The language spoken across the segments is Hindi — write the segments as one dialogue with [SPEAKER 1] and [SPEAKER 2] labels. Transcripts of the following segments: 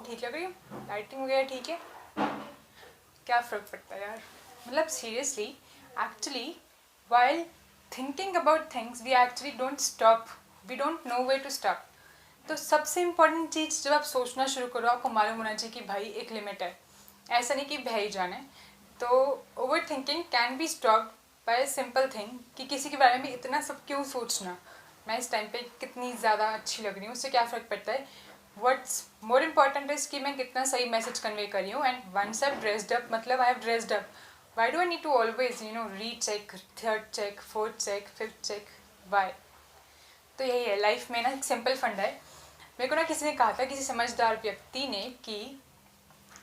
[SPEAKER 1] ठीक लग रही हूँ, लाइटिंग वगैरह ठीक है, क्या फ़र्क पड़ता है यार। मतलब seriously, actually while thinking about things we actually don't stop, we don't know way to stop. तो सबसे इम्पॉर्टेंट चीज़, जब आप सोचना शुरू करो आपको मालूम होना चाहिए कि भाई एक लिमिट है, ऐसा नहीं कि बह ही जाने। तो over thinking can be stop by simple thing कि किसी के बारे में इतना सब क्यों सोचना, मैं इस टाइम पे कितनी ज़्यादा अच्छी लग रही हूँ, उससे क्या फ़र्क पड़ता है। व्हाट्स मोर इम्पॉर्टेंट इज़ कि मैं कितना सही मैसेज कन्वे कर रही हूँ। And once I dressed up, मतलब I have dressed up, why do I need to always recheck, third check, fourth check, fifth check, why. तो यही है लाइफ में ना, एक सिंपल फंडा है। मेरे को ना किसी ने कहा था, किसी समझदार व्यक्ति ने, कि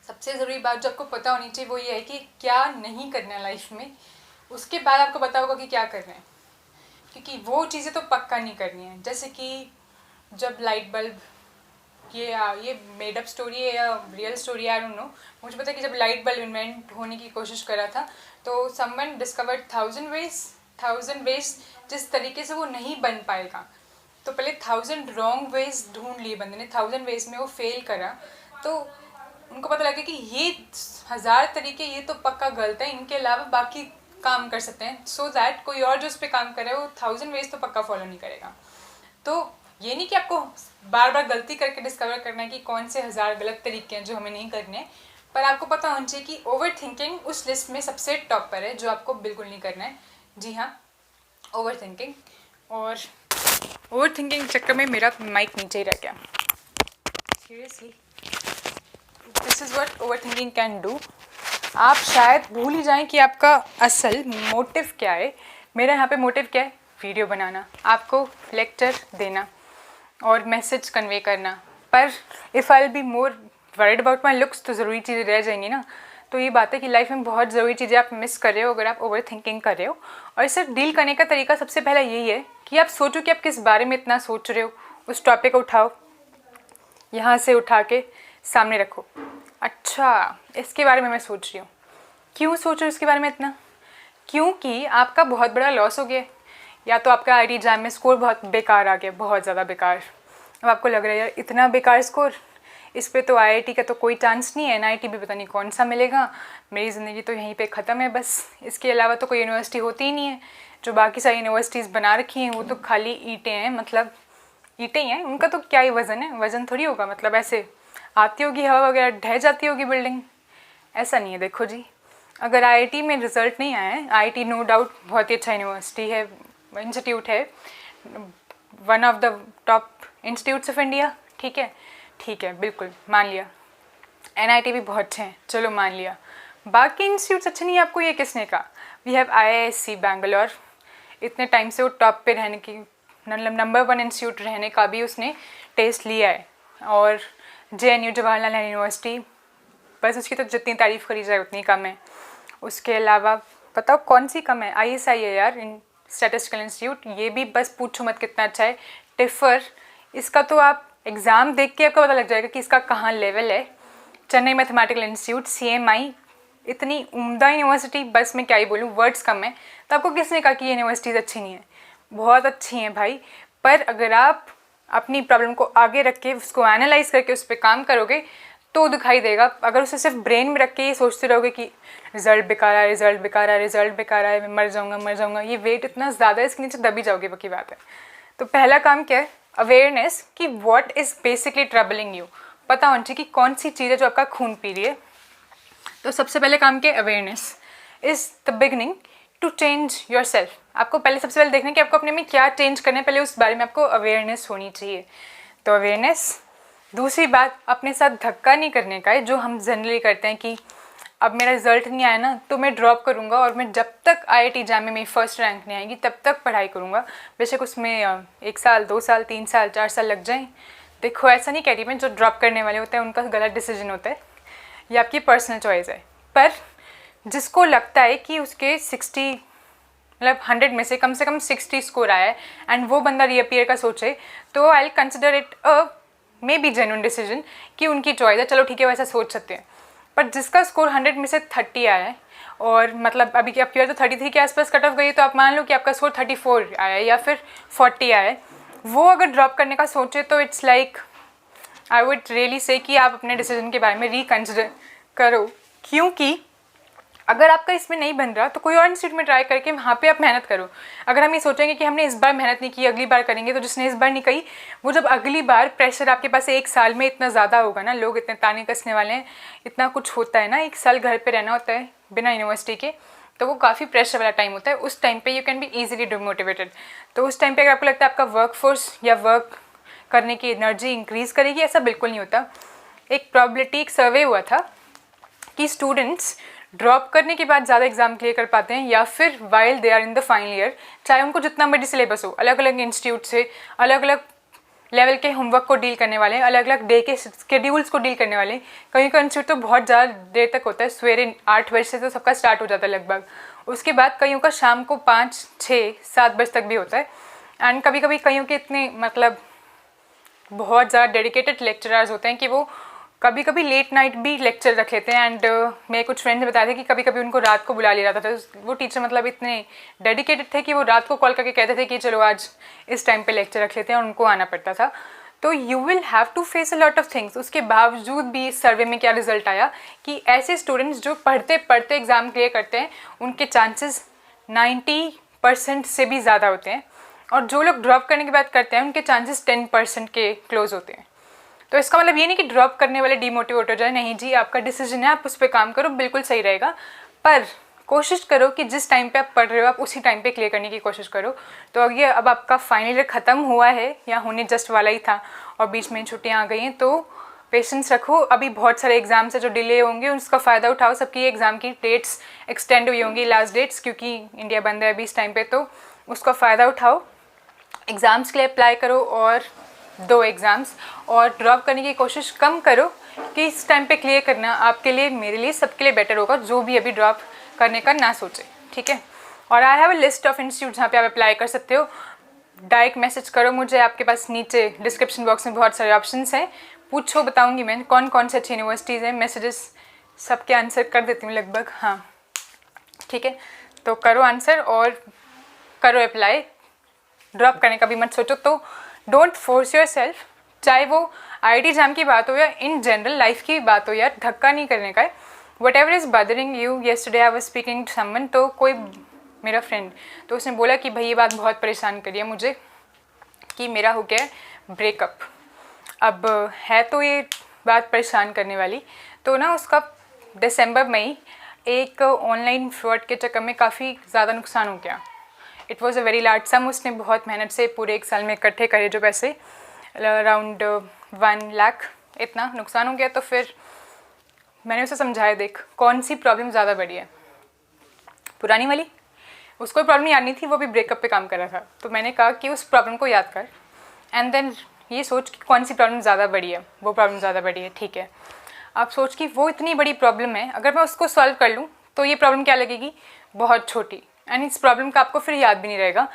[SPEAKER 1] सबसे ज़रूरी बात जो आपको पता होनी चाहिए वो ये है कि क्या नहीं करना है लाइफ में, उसके बाद आपको पता होगा कि क्या करना है। क्योंकि वो चीज़ें तो पक्का नहीं करनी है। जैसे कि जब लाइट बल्ब, ये मेड अप स्टोरी है या रियल स्टोरी है, आई डोंट नो, मुझे पता है कि जब लाइट बल्ब इन्वेंट होने की कोशिश करा था तो समवन डिस्कवर्ड 1000 वेज जिस तरीके से वो नहीं बन पाएगा। तो पहले 1000 रॉन्ग वेज ढूंढ लिए बंदे ने, 1000 वेज में वो फेल करा, तो उनको पता लगा कि ये 1000 तरीके ये तो पक्का गलत है, इनके अलावा बाकी काम कर सकते हैं, सो दैट कोई और जो उस पर काम करे वो 1000 वेज तो पक्का फॉलो नहीं करेगा। तो ये नहीं कि आपको बार बार गलती करके डिस्कवर करना है कि कौन से 1000 गलत तरीके हैं जो हमें नहीं करने, पर आपको पता होना चाहिए कि ओवर थिंकिंग उस लिस्ट में सबसे टॉप पर है, जो आपको बिल्कुल नहीं करना है। जी हाँ, ओवर थिंकिंग। और ओवर थिंकिंग के चक्कर में मेरा माइक नीचे ही रह गया। Seriously, this is what over thinking can do. आप शायद भूल ही जाएं कि आपका असल मोटिव क्या है। मेरा यहाँ पे मोटिव क्या है? वीडियो बनाना, आपको लेक्चर देना और मैसेज कन्वे करना। पर if I will be more worried about my looks तो ज़रूरी चीज़ें रह जाएंगी ना। तो ये बात है कि लाइफ में बहुत ज़रूरी चीज़ें आप मिस कर रहे हो अगर आप ओवर थिंकिंग कर रहे हो। और इससे डील करने का तरीका सबसे पहला यही है कि आप सोचो कि आप किस बारे में इतना सोच रहे हो। उस टॉपिक को उठाओ, यहाँ से उठा के सामने रखो। अच्छा, इसके बारे में मैं सोच रही हूँ, क्यों सोच रही हूँ इसके बारे में इतना? क्योंकि आपका बहुत बड़ा लॉस हो गया, या तो आपका आईटी एग्जाम में स्कोर बहुत बेकार आ गया, बहुत ज़्यादा बेकार। अब आपको लग रहा है यार इतना बेकार स्कोर, इस पे तो आईआईटी का तो कोई चांस नहीं है, एनआईटी भी पता नहीं कौन सा मिलेगा, मेरी ज़िंदगी तो यहीं पे ख़त्म है बस, इसके अलावा तो कोई यूनिवर्सिटी होती ही नहीं है। जो बाकी सारी यूनिवर्सिटीज़ बना रखी हैं वो तो खाली ईंटें हैं, मतलब ईंटें ही हैं, उनका तो क्या ही वज़न है, वज़न थोड़ी होगा, मतलब ऐसे आती होगी हवा वगैरह, ढह जाती होगी बिल्डिंग। ऐसा नहीं है। देखो जी, अगर आईआईटी में रिज़ल्ट नहीं आया है, आईआईटी नो डाउट बहुत ही अच्छा यूनिवर्सिटी है, इंस्टीट्यूट है, one of the top institutes of India, ठीक है, बिल्कुल मान लिया। एनआईटी भी बहुत अच्छे हैं, चलो मान लिया। बाकी इंस्टीट्यूट्स अच्छे नहीं है, आपको ये किसने कहा? वी हैव आईआईएससी बैंगलोर, इतने टाइम से वो टॉप पे रहने की, नंबर 1 इंस्टीट्यूट रहने का भी उसने टेस्ट लिया है। और जेएनयू, जवाहरलाल नेहरू यूनिवर्सिटी, बस उसकी तो जितनी तारीफ़ करी जाए उतनी कम है। उसके अलावा बताओ कौन सी कम है? आईएसआई है यार, इन स्टैटिस्टिकल इंस्टीट्यूट, ये भी बस पूछो मत कितना अच्छा है। टिफर, इसका तो आप एग्ज़ाम देख के आपको पता लग जाएगा कि इसका कहाँ लेवल है। चेन्नई मैथमेटिकल इंस्टीट्यूट, सीएमआई, इतनी उम्दा यूनिवर्सिटी, बस मैं क्या ही बोलूँ, वर्ड्स कम है। तो आपको किसने कहा कि ये यूनिवर्सिटीज़ अच्छी नहीं है? बहुत अच्छी हैं भाई, पर अगर आप अपनी प्रॉब्लम को आगे रख के उसको एनालाइज करके उस पर काम करोगे तो दिखाई देगा। अगर उसे सिर्फ ब्रेन में रख के ये सोचते रहोगे कि रिजल्ट बेकार है, रिजल्ट बेकार है, रिजल्ट बेकार है, मैं मर जाऊँगा, ये वेट इतना ज़्यादा है, इसके नीचे दबी जाओगे, बाकी बात है। तो पहला काम क्या है? अवेयरनेस कि what is basically troubling you, पता होना चाहिए कि कौन सी चीज़ है जो आपका खून पी रही है। तो सबसे पहले काम क्या है? Awareness is the beginning to change yourself. आपको पहले सबसे पहले देखना है कि आपको अपने में क्या चेंज करना है, पहले उस बारे में आपको अवेयरनेस होनी चाहिए। तो अवेयरनेस। दूसरी बात, अपने साथ धक्का नहीं करने का है, जो हम जनरली करते हैं कि अब मेरा रिजल्ट नहीं आया ना तो मैं ड्रॉप करूँगा और मैं जब तक आईआईटी एग्जाम में मेरी फर्स्ट रैंक नहीं आएगी तब तक पढ़ाई करूँगा, बेशक उसमें 1 साल, 2 साल, 3 साल, 4 साल लग जाएँ। देखो, ऐसा नहीं कह रही मैं, जो ड्रॉप करने वाले होते हैं उनका गलत डिसीजन होता है, ये आपकी पर्सनल चॉइस है। पर जिसको लगता है कि उसके 60, मतलब 100 में से कम 60 स्कोर आया है एंड वो बंदा रीअपियर का सोचे, तो I will consider it a may be genuine decision कि उनकी चॉइस है, चलो ठीक है, वैसा सोच सकते हैं। पर जिसका स्कोर 100 में से 30 आया है, और मतलब अभी कि आपकी बार तो 33 के आसपास कट ऑफ गई, तो आप मान लो कि आपका स्कोर 34 आया है या फिर 40 आया है, वो अगर ड्रॉप करने का सोचे तो it's like I would really say कि आप अपने डिसीजन के बारे में रिकन्सिडर करो, क्योंकि अगर आपका इसमें नहीं बन रहा तो कोई और इंस्टीट्यूट में ट्राई करके वहाँ पे आप मेहनत करो। अगर हम ये सोचेंगे कि हमने इस बार मेहनत नहीं की, अगली बार करेंगे, तो जिसने इस बार नहीं की वो जब अगली बार प्रेशर आपके पास 1 साल में इतना ज़्यादा होगा ना, लोग इतने ताने कसने वाले हैं, इतना कुछ होता है ना, 1 साल घर पर रहना होता है बिना यूनिवर्सिटी के, तो वो काफ़ी प्रेशर वाला टाइम होता है। उस टाइम पे you can be easily demotivated. तो उस टाइम पे अगर आपको लगता है आपका वर्क फोर्स या वर्क करने की एनर्जी इंक्रीज़ करेगी, ऐसा बिल्कुल नहीं होता। एक प्रॉबिलिटी, एक सर्वे हुआ था कि स्टूडेंट्स ड्रॉप करने के बाद ज़्यादा एग्जाम क्लियर कर पाते हैं या फिर while they are in the final year, चाहे उनको जितना मर्जी सिलेबस हो, अलग अलग इंस्टीट्यूट से अलग अलग लेवल के होमवर्क को डील करने वाले हैं, अलग अलग डे के स्केड्यूल्स को डील करने वाले हैं। कहीं का इंस्टीट्यूट तो बहुत ज़्यादा देर तक होता है, सवेरे 8 बजे से तो सबका स्टार्ट हो जाता है लगभग, उसके बाद कईयों का शाम को 5, 6, 7 बजे तक भी होता है। एंड कभी कभी कईयों के इतने मतलब बहुत ज़्यादा डेडिकेटेड लेक्चरर्स होते हैं कि वो कभी कभी लेट नाइट भी लेक्चर रख लेते हैं। एंड मेरे कुछ फ्रेंड्स ने बताया था कि कभी कभी उनको रात को बुला लिया जाता था। वो टीचर मतलब इतने डेडिकेटेड थे कि वो रात को कॉल करके कहते थे कि चलो आज इस टाइम पे लेक्चर रख लेते हैं, और उनको आना पड़ता था। तो you will have to face a lot of things. उसके बावजूद भी इस सर्वे में क्या रिजल्ट आया कि ऐसे स्टूडेंट्स जो पढ़ते पढ़ते एग्ज़ाम क्लियर करते हैं उनके चांसेस 90% से भी ज़्यादा होते हैं, और जो लोग ड्रॉप करने की बात करते हैं उनके चांसेस 10% के क्लोज होते हैं। तो इसका मतलब ये नहीं कि ड्रॉप करने वाले डीमोटिवेट हो जाए, नहीं जी, आपका डिसीजन है, आप उस पर काम करो, बिल्कुल सही रहेगा। पर कोशिश करो कि जिस टाइम पे आप पढ़ रहे हो आप उसी टाइम पे क्लियर करने की कोशिश करो। तो अब ये अब आपका फाइनल ईयर ख़त्म हुआ है या होने जस्ट वाला ही था और बीच में छुट्टियाँ आ गई हैं, तो पेशेंस रखो। अभी बहुत सारे एग्जाम्स है जो डिले होंगे, उसका फ़ायदा उठाओ। सबकी एग्ज़ाम की डेट्स एक्सटेंड हुई होंगी, लास्ट डेट्स, क्योंकि इंडिया बंद है अभी इस टाइम पे, तो उसका फ़ायदा उठाओ, एग्ज़ाम्स के लिए अप्लाई करो और 2 एग्ज़ाम्स, और ड्रॉप करने की कोशिश कम करो कि इस टाइम पे क्लियर करना आपके लिए, मेरे लिए, सबके लिए बेटर होगा, जो भी अभी ड्रॉप करने का ना सोचे, ठीक है। और I have a list of institute जहाँ पे आप अप्लाई कर सकते हो। डायरेक्ट मैसेज करो मुझे, आपके पास नीचे डिस्क्रिप्शन बॉक्स में बहुत सारे ऑप्शंस हैं, पूछो, बताऊँगी मैं कौन कौन से अच्छी यूनिवर्सिटीज़ हैं। मैसेजेस सबके आंसर कर देती हूँ लगभग, हाँ ठीक है। तो करो आंसर और करो अप्लाई, ड्रॉप करने का भी मत सोचो। तो डोंट फोर्स योर सेल्फ, चाहे वो IIT एग्जाम की बात हो या इन जनरल लाइफ की बात हो, यार धक्का नहीं करने का है। Whatever is bothering you, yesterday I was speaking to someone, तो कोई मेरा फ्रेंड, तो उसने बोला कि भाई ये बात बहुत परेशान करी है मुझे कि मेरा हो गया ब्रेकअप। अब है तो ये बात परेशान करने वाली, तो ना उसका दिसंबर में ही एक ऑनलाइन फ्रॉड के चक्कर में काफ़ी ज़्यादा नुकसान हो गया। It was a very large सम, उसने बहुत मेहनत से पूरे 1 साल में इकट्ठे करे जो पैसे, अराउंड 1 लाख इतना नुकसान हो गया। तो फिर मैंने उसे समझाया, देख कौन सी प्रॉब्लम ज़्यादा बड़ी है, पुरानी वाली, उसको प्रॉब्लम याद नहीं थी, वो भी ब्रेकअप पे काम कर रहा था। तो मैंने कहा कि उस प्रॉब्लम को याद कर एंड देन ये सोच कि कौन सी प्रॉब्लम ज़्यादा बड़ी है, वो प्रॉब्लम ज़्यादा बड़ी है, ठीक है। आप सोच कि वो इतनी बड़ी प्रॉब्लम है, अगर मैं उसको सॉल्व कर लूँ तो ये प्रॉब्लम क्या लगेगी, बहुत छोटी, एंड इस प्रॉब्लम का आपको फिर याद भी नहीं रहेगा।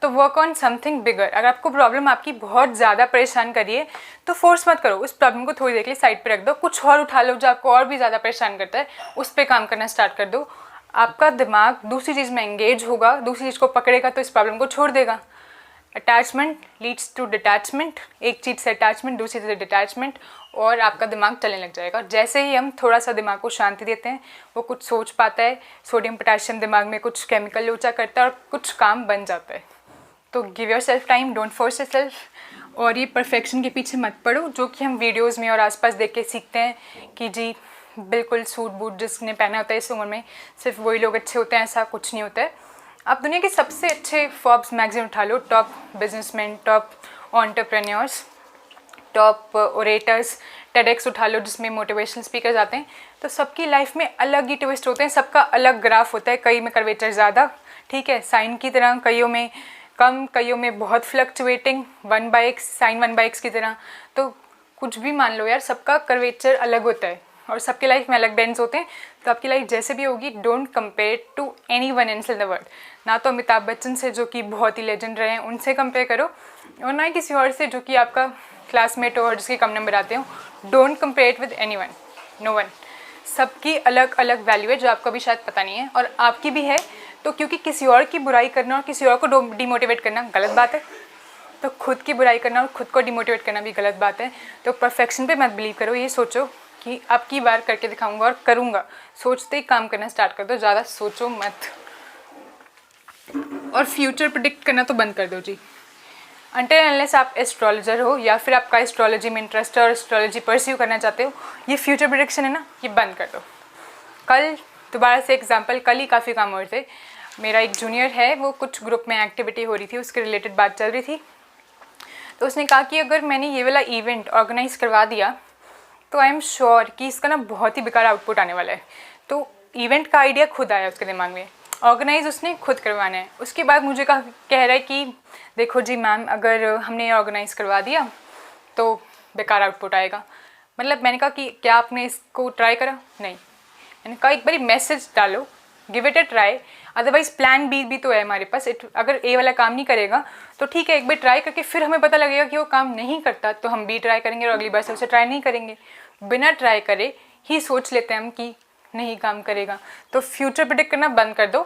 [SPEAKER 1] तो वर्क ऑन समथिंग बिगर। अगर आपको प्रॉब्लम आपकी बहुत ज़्यादा परेशान करिए तो फोर्स मत करो, उस प्रॉब्लम को थोड़ी देर के लिए साइड पे रख दो, कुछ और उठा लो जो आपको और भी ज़्यादा परेशान करता है, उस पर काम करना स्टार्ट कर दो। आपका दिमाग दूसरी चीज़ में एंगेज होगा, दूसरी चीज़ को पकड़ेगा तो इस प्रॉब्लम को छोड़ देगा। अटैचमेंट लीड्स टू डिटैचमेंट, एक चीज़ से अटैचमेंट, दूसरी से डिटैचमेंट, और आपका दिमाग चलने लग जाएगा। जैसे ही हम थोड़ा सा दिमाग को शांति देते हैं वो कुछ सोच पाता है, सोडियम पोटेशियम दिमाग में कुछ केमिकल लोचा करता है और कुछ काम बन जाता है। तो give your self time, don't force your self, और ये परफेक्शन के पीछे मत पड़ो जो कि हम वीडियोज़ में और आसपास देख के सीखते हैं कि जी बिल्कुल सूट बूट जिसने पहना होता है इस उम्र में सिर्फ वही लोग अच्छे होते हैं, ऐसा कुछ नहीं होता है। आप दुनिया के सबसे अच्छे फोर्ब्स मैगजीन उठा लो, top businessman, top entrepreneurs, top orators, TEDx उठा लो जिसमें मोटिवेशनल स्पीकर्स आते हैं, तो सबकी लाइफ में अलग ही ट्विस्ट होते हैं, सबका अलग ग्राफ होता है। कई में कर्वेचर ज़्यादा, ठीक है, साइन की तरह, कईयों में कम, कईयों में बहुत फ्लक्चुएटिंग, 1/x साइन 1/x की तरह। तो कुछ भी मान लो यार, सबका कर्वेचर अलग होता है और सबके लाइफ में अलग बेंड्स होते हैं। तो आपकी लाइफ जैसे भी होगी, don't compare to anyone else in the world. ना तो अमिताभ बच्चन से जो कि बहुत ही लेजेंड रहे हैं उनसे कंपेयर करो, और ना ही किसी और से जो कि आपका क्लासमेट हो और जिसके कम नंबर आते हो। Don't compare it with anyone, no one. सबकी अलग अलग वैल्यू है जो आपको भी शायद पता नहीं है, और आपकी भी है। तो क्योंकि किसी और की बुराई करना और किसी और को डिमोटिवेट करना गलत बात है, तो खुद की बुराई करना और खुद को डिमोटिवेट करना भी गलत बात है। तो परफेक्शन पे मत बिलीव करो, ये सोचो कि अब की बार करके दिखाऊंगा और करूँगा, सोचते ही काम करना स्टार्ट कर दो, ज़्यादा सोचो मत। और फ्यूचर प्रिडिक्ट करना तो बंद कर दो जी। अनटिल अनलेस आप एस्ट्रोलॉजर हो या फिर आपका एस्ट्रोलॉजी में इंटरेस्ट है और एस्ट्रोलॉजी परस्यू करना चाहते हो, ये फ्यूचर प्रिडिक्शन है ना, ये बंद कर दो। कल दोबारा से एग्जांपल, कल ही काफ़ी काम हो रहे थे। मेरा एक जूनियर है, वो कुछ ग्रुप में एक्टिविटी हो रही थी, उसके रिलेटेड बात चल रही थी। तो उसने कहा कि अगर मैंने ये वाला इवेंट ऑर्गेनाइज करवा दिया तो आई एम श्योर कि इसका ना बहुत ही बेकार आउटपुट आने वाला है। तो इवेंट का आइडिया खुद आया उसके दिमाग में, ऑर्गेनाइज उसने खुद करवाना है। उसके बाद मुझे कह रहा है कि देखो जी मैम, अगर हमने ऑर्गेनाइज करवा दिया तो बेकार आउटपुट आएगा। मतलब मैंने कहा कि क्या आपने इसको ट्राई करा? नहीं। मैंने कहा एक बारी मैसेज डालो, give it a try, otherwise plan B भी तो है हमारे पास। अगर ए वाला काम नहीं करेगा तो ठीक है, एक बार ट्राई करके फिर हमें पता लगेगा कि वो काम नहीं करता तो हम बी ट्राई करेंगे और अगली बार से उसे ट्राई नहीं करेंगे। बिना ट्राई करे ही सोच लेते हैं हम कि नहीं काम करेगा। तो फ्यूचर प्रेडिक्ट करना बंद कर दो,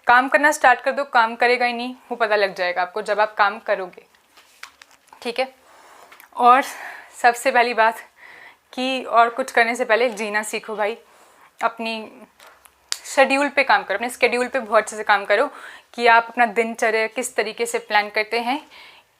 [SPEAKER 1] काम करना स्टार्ट कर दो। काम करेगा ही नहीं वो पता लग जाएगा आपको जब आप काम करोगे, ठीक है। और सबसे पहली बात कि और कुछ करने से पहले जीना सीखो भाई। अपनी शेड्यूल पे काम करो, अपने स्केड्यूल पे बहुत अच्छे से काम करो कि आप अपना दिनचर्या किस तरीके से प्लान करते हैं,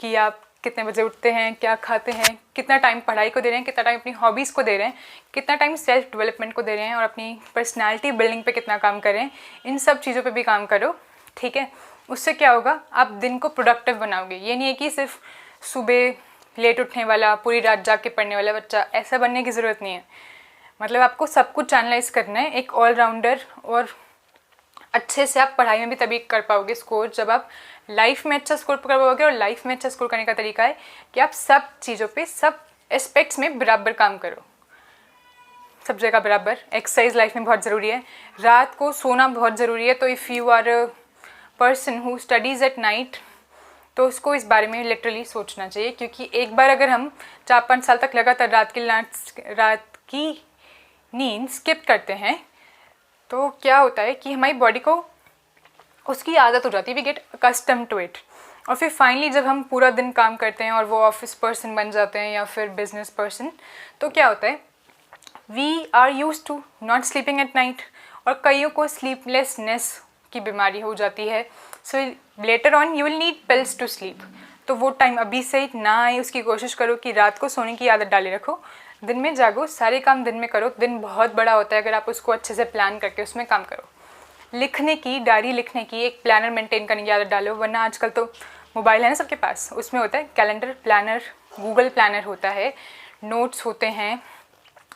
[SPEAKER 1] कि आप कितने बजे उठते हैं, क्या खाते हैं, कितना टाइम पढ़ाई को दे रहे हैं, कितना टाइम अपनी हॉबीज़ को दे रहे हैं, कितना टाइम सेल्फ डेवलपमेंट को दे रहे हैं और अपनी पर्सनालिटी बिल्डिंग पे कितना काम कर रहे हैं। इन सब चीज़ों पे भी काम करो, ठीक है। उससे क्या होगा, आप दिन को प्रोडक्टिव बनाओगे। ये नहीं है कि सिर्फ सुबह लेट उठने वाला, पूरी रात जाग के पढ़ने वाला बच्चा, ऐसा बनने की ज़रूरत नहीं है। मतलब आपको सब कुछ एनालाइज करना है, एक ऑलराउंडर। और अच्छे से आप पढ़ाई में भी तभी कर पाओगे स्कोर जब आप लाइफ में अच्छा स्कोर कर पाओगे। और लाइफ में अच्छा स्कोर करने का तरीका है कि आप सब चीज़ों पे, सब एस्पेक्ट्स में बराबर काम करो, सब जगह बराबर। एक्सरसाइज लाइफ में बहुत ज़रूरी है, रात को सोना बहुत ज़रूरी है। तो if you are a person who studies at night तो उसको इस बारे में लिटरली सोचना चाहिए, क्योंकि एक बार अगर हम 4-5 साल तक लगातार रात की नींद स्किप करते हैं तो क्या होता है कि हमारी बॉडी को उसकी आदत हो जाती है, we get accustom to it. और फिर फाइनली जब हम पूरा दिन काम करते हैं और वो ऑफिस पर्सन बन जाते हैं या फिर बिजनेस पर्सन, तो क्या होता है, we are use to not sleeping at night. और कईयों को स्लीपलेसनेस की बीमारी हो जाती है। So later on you will need pills to sleep. तो वो टाइम अभी से ही ना आए, उसकी कोशिश करो कि रात को सोने की आदत डाले रखो, दिन में जागो, सारे काम दिन में करो। दिन बहुत बड़ा होता है अगर आप उसको अच्छे से प्लान करके उसमें काम करो। लिखने की, डायरी लिखने की, एक प्लानर मेंटेन करने की आदत डालो। वरना आजकल तो मोबाइल है ना सबके पास, उसमें होता है कैलेंडर, प्लानर, गूगल प्लानर होता है, नोट्स होते हैं,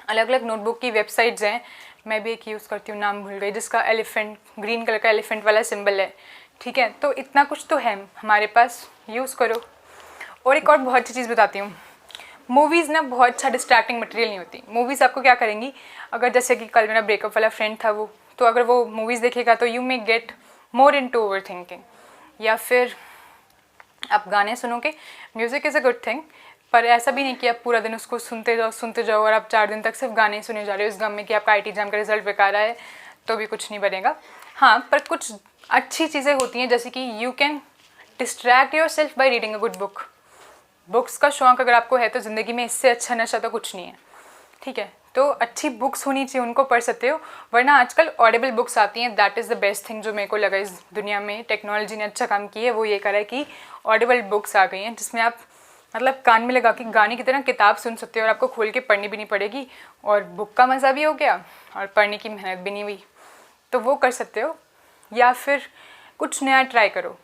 [SPEAKER 1] अलग अलग नोटबुक की वेबसाइट्स हैं। मैं भी एक यूज़ करती हूँ, नाम भूल गई, जिसका एलिफेंट, ग्रीन कलर का एलिफेंट वाला सिंबल है, ठीक है। तो इतना कुछ तो है हमारे पास, यूज़ करो। और एक और बहुत अच्छी चीज़ बताती हूँ, मूवीज़ ना बहुत अच्छा डिस्ट्रैक्टिंग मटेरियल नहीं होती। मूवीज़ आपको क्या करेंगी, अगर जैसे कि कल मेरा ब्रेकअप वाला फ्रेंड था वो, तो अगर वो मूवीज़ देखेगा तो you may get more into over thinking. या फिर आप गाने सुनोगे, music is a good thing, पर ऐसा भी नहीं कि आप पूरा दिन उसको सुनते जाओ और आप 4 दिन तक सिर्फ गाने सुने जा रहे हो इस गम में कि आपका IT एग्जाम का रिजल्ट बेकार आया है, तो भी कुछ नहीं बनेगा। हाँ, पर कुछ अच्छी चीज़ें होती हैं, जैसे कि you can distract your self by reading a good book. Books का शौक़ अगर आपको है तो ज़िंदगी में इससे अच्छा नशा तो कुछ नहीं है, ठीक है। तो अच्छी बुक्स होनी चाहिए, उनको पढ़ सकते हो। वरना आजकल ऑडिबल बुक्स आती हैं, that is the best thing जो मेरे को लगा इस दुनिया में। टेक्नोलॉजी ने अच्छा काम किया है, वो ये करा है कि ऑडिबल बुक्स आ गई हैं जिसमें आप मतलब कान में लगा के गाने की तरह किताब सुन सकते हो और आपको खोल के पढ़नी भी नहीं पड़ेगी, और बुक का मज़ा भी हो गया और पढ़ने की मेहनत भी नहीं हुई। तो वो कर सकते हो। या फिर कुछ नया ट्राई करो।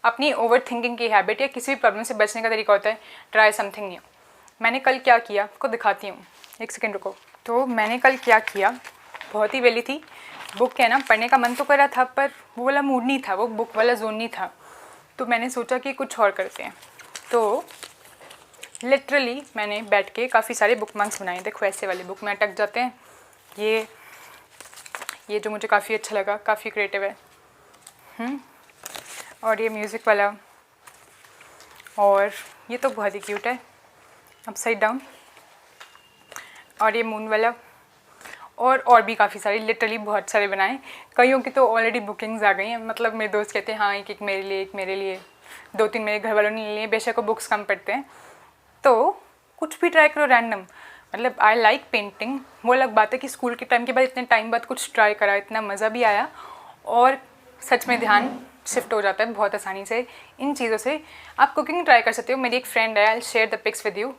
[SPEAKER 1] अपनी ओवर थिंकिंग की हैबिट या किसी भी प्रॉब्लम से बचने का तरीका होता है ट्राई समथिंग न्यू। मैंने कल क्या किया आपको दिखाती हूँ, एक सेकेंड रुको। तो मैंने कल क्या किया, बहुत ही वेली थी, बुक है ना पढ़ने का मन तो कर रहा था पर वो वाला मूड नहीं था, वो बुक वाला जोन नहीं था। तो मैंने सोचा कि कुछ और करते हैं। तो लिटरली मैंने बैठ के काफ़ी सारे बुक मार्क्स बनाए। देखो ऐसे वाले बुक में अटक जाते हैं। ये जो मुझे काफ़ी अच्छा लगा, काफ़ी क्रिएटिव है। और ये म्यूज़िक वाला, और ये तो बहुत ही क्यूट है, अपसाइड डाउन। और ये मून वाला, और भी काफ़ी सारे, लिटरली बहुत सारे बनाए। कईयों की तो ऑलरेडी बुकिंग्स आ गई हैं। मतलब मेरे दोस्त कहते हैं हाँ एक एक मेरे लिए, एक मेरे लिए। 2-3 मेरे घर वालों ने ले लिए, बेशक वो बुक्स कम पढ़ते हैं। तो कुछ भी ट्राई करो रैंडम। मतलब आई लाइक पेंटिंग, वो अलग बात है कि स्कूल के टाइम के बाद इतने टाइम बाद कुछ ट्राई करा, इतना मज़ा भी आया और सच में ध्यान शिफ्ट हो जाता है बहुत आसानी से इन चीज़ों से। आप कुकिंग ट्राई कर सकते हो। मेरी एक फ्रेंड है, I share the pics with you.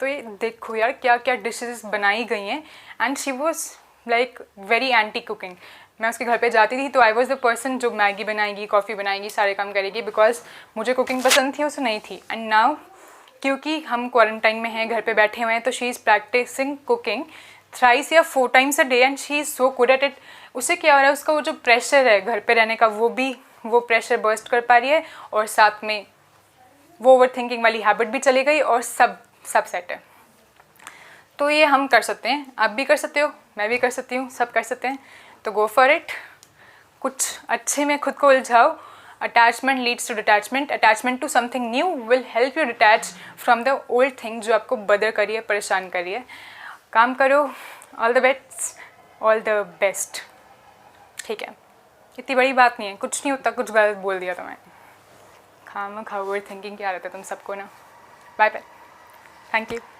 [SPEAKER 1] तो ये देखो यार क्या क्या डिशेस बनाई गई हैं and she was like very anti cooking. मैं उसके घर पे जाती थी तो आई वॉज द पर्सन जो मैगी बनाएगी, कॉफ़ी बनाएगी, सारे काम करेगी, बिकॉज मुझे कुकिंग पसंद थी, उसे नहीं थी। एंड नाउ क्योंकि हम क्वारंटाइन में हैं, घर पे बैठे हुए हैं, तो she is practising cooking thrice या 4 times a day and she is so good at it. उससे क्या हो रहा है, उसका वो जो प्रेशर है घर पे रहने का वो प्रेशर बर्स्ट कर पा रही है और साथ में वो ओवर थिंकिंग वाली हैबिट भी चली गई और सब सेट है। तो ये हम कर सकते हैं, आप भी कर सकते हो, मैं भी कर सकती हूँ, सब कर सकते हैं। तो गो फॉर इट, कुछ अच्छे में खुद को उलझाओ। Attachment leads to detachment, attachment to something new will help you detach from the old thing जो आपको बदर करी है, परेशान करी है। काम करो, ऑल द बेस्ट। ठीक है, इतनी बड़ी बात नहीं है, कुछ नहीं होता, कुछ गलत बोल दिया तो मैं ओवर थिंकिंग क्या रहता है तुम सबको ना। Bye bye, thank you.